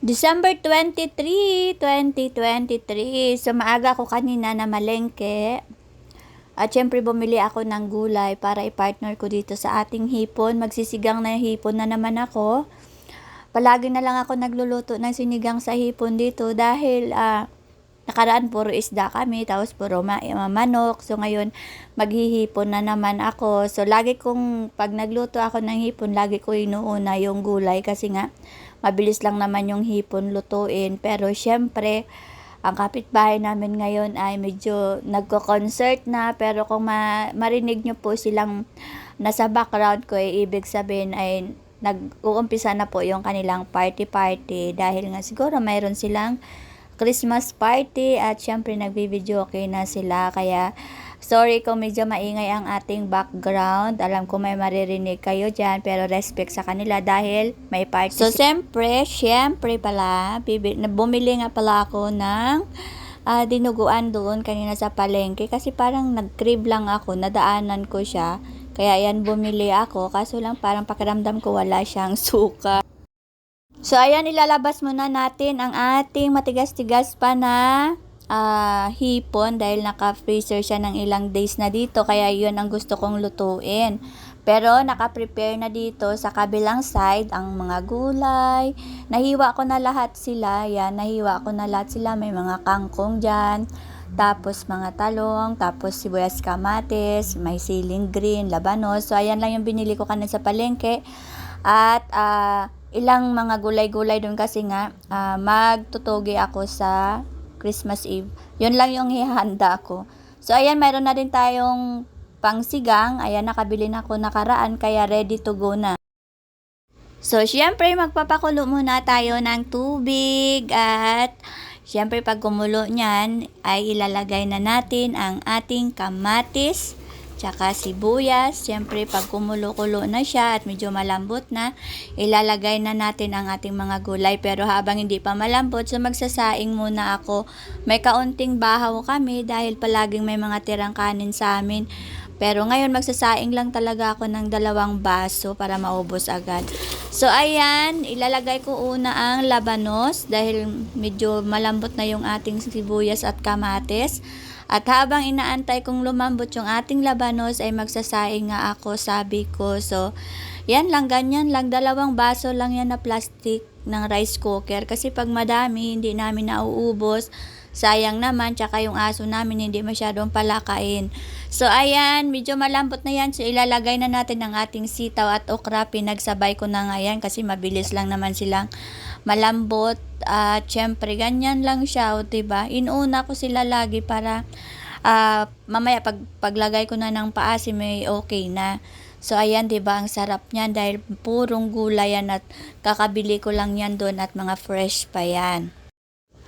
December 23, 2023. So, maaga ako kanina na malengke. At syempre, bumili ako ng gulay para i-partner ko dito sa ating hipon. Magsisigang na hipon na naman ako. Palagi na lang ako nagluluto ng sinigang sa hipon dito dahil nakaraan puro isda kami, tapos puro manok. So ngayon, maghihipon na naman ako. So lagi kong, pag nagluto ako ng hipon, lagi ko inuuna yung gulay kasi nga, mabilis lang naman yung hipon lutuin. Pero syempre, ang kapitbahay namin ngayon ay medyo nagko-concert na. Pero kung marinig nyo po silang nasa background ko, ibig sabihin ay nag-uumpisa na po yung kanilang party-party. Dahil nga siguro mayroon silang Christmas party at syempre nagbibideo okay na sila. Kaya sorry kung medyo maingay ang ating background. Alam ko may maririnig kayo dyan, pero respect sa kanila dahil may party. So syempre pala, bumili nga pala ako ng dinuguan doon kanina sa palengke kasi parang nag-crave lang ako, nadaanan ko siya. Kaya yan, bumili ako, kaso lang parang pakiramdam ko wala siyang suka. So, ayan, ilalabas muna natin ang ating matigas-tigas pa na hipon dahil naka-freezer siya ng ilang days na dito. Kaya yun ang gusto kong lutuin. Pero, naka-prepare na dito sa kabilang side ang mga gulay. Nahiwa ko na lahat sila. Yan, nahiwa ko na lahat sila. May mga kangkong dyan. Tapos, mga talong. Tapos, sibuyas kamatis. May siling green, labanos. So, ayan lang yung binili ko kanina sa palengke. At, ilang mga gulay-gulay doon kasi nga magtutugi ako sa Christmas Eve. Yun lang yung ihahanda ko. So, ayan, mayroon na din tayong pangsigang. Ayan, nakabili na ako nakaraan, kaya ready to go na. So, syempre, magpapakulo muna tayo ng tubig at syempre, pag kumulo niyan, ay ilalagay na natin ang ating kamatis, tsaka sibuyas. Siyempre, pag kumulo-kulo na siya at medyo malambot na, ilalagay na natin ang ating mga gulay. Pero habang hindi pa malambot, so magsasaing muna ako. May kaunting bahaw kami dahil palaging may mga tirang kanin sa amin. Pero ngayon, magsasaing lang talaga ako ng 2 baso para maubos agad. So, ayan, ilalagay ko una ang labanos dahil medyo malambot na yung ating sibuyas at kamatis. At habang inaantay kong lumambot yung ating labanos ay magsasaing nga ako, sabi ko. So, yan lang, ganyan lang. 2 baso lang yan na plastic ng rice cooker. Kasi pag madami, hindi namin nauubos. Sayang naman, tsaka yung aso namin hindi masyadong palakain. So, ayan, medyo malambot na yan. So, ilalagay na natin ang ating sitaw at okra. Pinagsabay ko na nga yan kasi mabilis lang naman silang malambot. At syempre, ganyan lang siya, o, diba? Inuna ko sila lagi para mamaya paglagay ko na ng paasim may okay na. So, ayan, diba, ang sarap niyan dahil purong gulay yan at kakabili ko lang yan doon at mga fresh pa yan.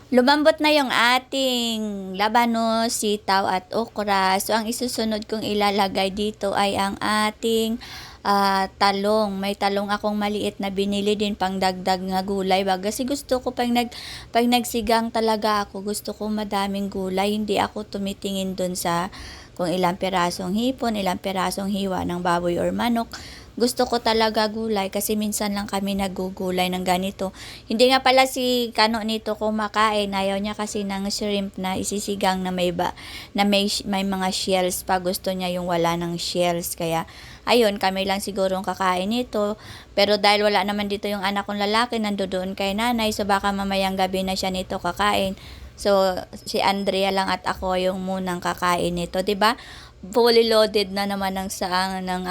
Lumambot na yung ating labanos, sitaw at okra. So, ang isusunod kong ilalagay dito ay ang ating talong. May talong akong maliit na binili din pang dagdag nga gulay. Kasi gusto ko pag nagsigang talaga ako, gusto ko madaming gulay. Hindi ako tumitingin dun sa kung ilang pirasong hipon, ilang pirasong hiwa ng baboy or manok. Gusto ko talaga gulay kasi minsan lang kami nagugulay ng ganito. Hindi nga pala si Kano nito kumakain. Ayaw niya kasi ng shrimp na isisigang na may mga shells pa. Gusto niya yung wala ng shells. Kaya ayun, kami lang siguro kakain nito. Pero dahil wala naman dito yung anak kong lalaki, nandoon kay nanay. So baka mamayang gabi na siya nito kakain. So si Andrea lang at ako yung munang kakain nito, 'di ba? Fully loaded na naman ng saang ng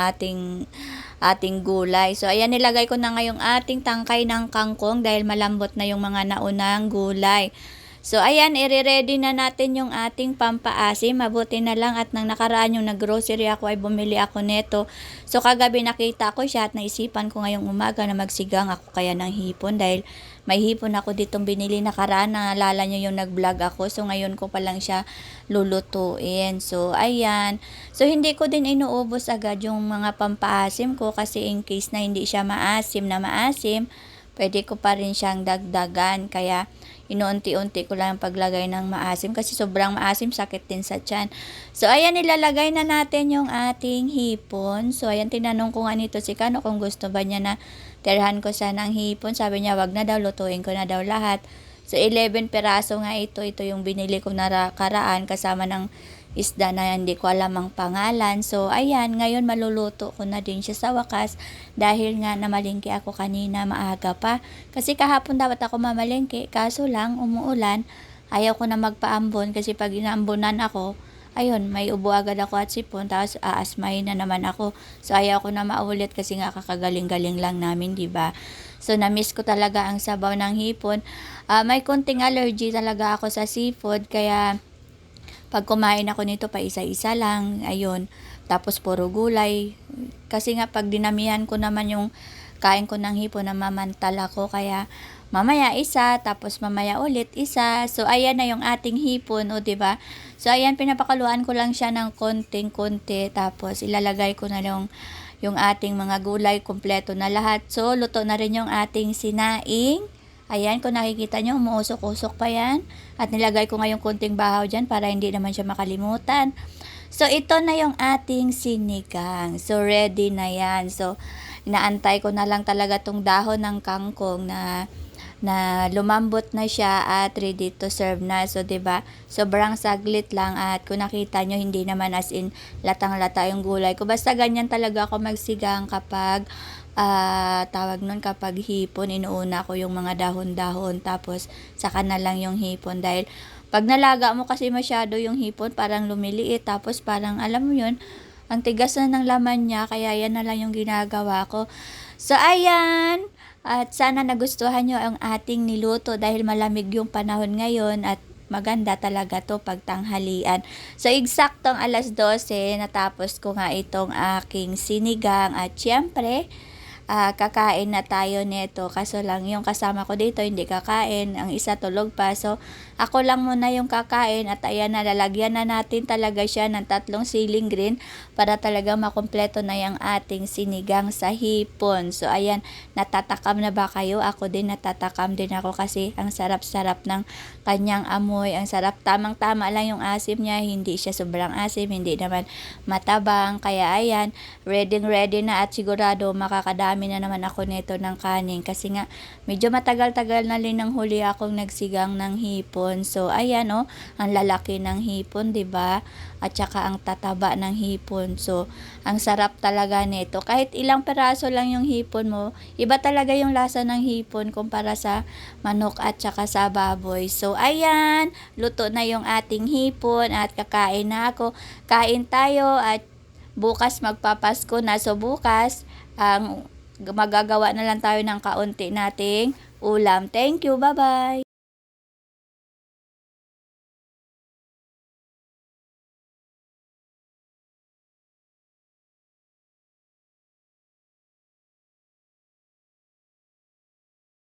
ating gulay. So, ayan, nilagay ko na ngayong ating tangkay ng kangkong dahil malambot na yung mga naunang gulay. So, ayan, i-ready na natin yung ating pampaasim. Mabuti na lang at nang nakaraan yung nag-grocery ako ay bumili ako neto. So, kagabi nakita ko siya at naisipan ko ngayong umaga na magsigang ako kaya ng hipon dahil may hipon ako ditong binili nakaraan. Naalala nyo yung nag-vlog ako. So, ngayon ko pa lang siya lulutuin. So, ayan. So, hindi ko din inuubos agad yung mga pampaasim ko kasi in case na hindi siya maasim, pwede ko pa rin siyang dagdagan. Kaya inuunti-unti ko lang paglagay ng maasim kasi sobrang maasim, sakit din sa tiyan. So ayan, nilalagay na natin yung ating hipon. So ayan, tinanong ko nga nito si Kano kung gusto ba niya na tirahan ko siya ng hipon. Sabi niya wag na daw, lutuin ko na daw lahat. So 11 peraso nga ito yung binili ko karaan kasama ng isda na hindi ko alam ang pangalan. So, ayan, ngayon maluluto ko na din siya sa wakas dahil nga namalingki ako kanina maaga pa. Kasi kahapon dapat ako mamalingki, kaso lang umuulan. Ayaw ko na magpaambon kasi pag inaambonan ako, ayun, may ubo agad ako at sipon, tapos aasmahin na naman ako. So, ayaw ko na maulit kasi nga kakagaling-galing lang namin, di ba? So, na-miss ko talaga ang sabaw ng hipon. May konting allergy talaga ako sa seafood, kaya pag kumain ako nito pa isa-isa lang, ayun. Tapos puro gulay. Kasi nga pag dinamihan ko naman yung kain ko ng hipon, namamantal ako. Kaya mamaya isa, tapos mamaya ulit isa. So ayan na yung ating hipon, o diba? So ayan, pinapakaluan ko lang siya ng konting-konti. Tapos ilalagay ko na yung ating mga gulay, kompleto na lahat. So luto na rin yung ating sinaing. Ayan, kung nakikita nyo, umuusok-usok pa yan. At nilagay ko ngayong kunting bahaw dyan para hindi naman siya makalimutan. So, ito na yung ating sinigang. So, ready na yan. So, inaantay ko na lang talaga tong dahon ng kangkong na lumambot na siya at ready to serve na. So, 'di ba? Sobrang saglit lang at kung nakita nyo, hindi naman as in latang-lata yung gulay ko. Basta ganyan talaga ako magsigang kapag tawag nun, kapag hipon, inuuna ko yung mga dahon-dahon tapos saka na lang yung hipon dahil pag nalaga mo kasi masyado yung hipon, parang lumiliit, tapos parang alam mo yun, ang tigas na ng laman niya, kaya yan na lang yung ginagawa ko. So ayan, at sana nagustuhan nyo ang ating niluto dahil malamig yung panahon ngayon at maganda talaga to pag tanghalian. So eksaktong 12:00 natapos ko nga itong aking sinigang at syempre kakain na tayo nito. Kaso lang yung kasama ko dito hindi kakain, ang isa tulog pa. So ako lang muna yung kakain at ayan, nalalagyan na natin talaga siya ng 3 siling green para talaga makumpleto na yung ating sinigang sa hipon. So ayan, natatakam na ba kayo? Ako din, natatakam din ako kasi ang sarap-sarap ng kanyang amoy. Ang sarap, tamang-tama lang yung asim niya, hindi siya sobrang asim, hindi naman matabang. Kaya ayan, ready na at sigurado makakadami na naman ako nito ng kanin kasi nga medyo matagal-tagal na rin ng huli akong nagsigang ng hipon. So ayan, oh, ang lalaki ng hipon, 'di ba? At saka ang tataba ng hipon. So ang sarap talaga nito. Kahit ilang peraso lang yung hipon mo, iba talaga yung lasa ng hipon kumpara sa manok at saka sa baboy. So ayan, luto na yung ating hipon at kakain na ako. Kain tayo at bukas magpapasko na. So bukas, magagawa na lang tayo ng kaunti nating ulam. Thank you. Bye-bye.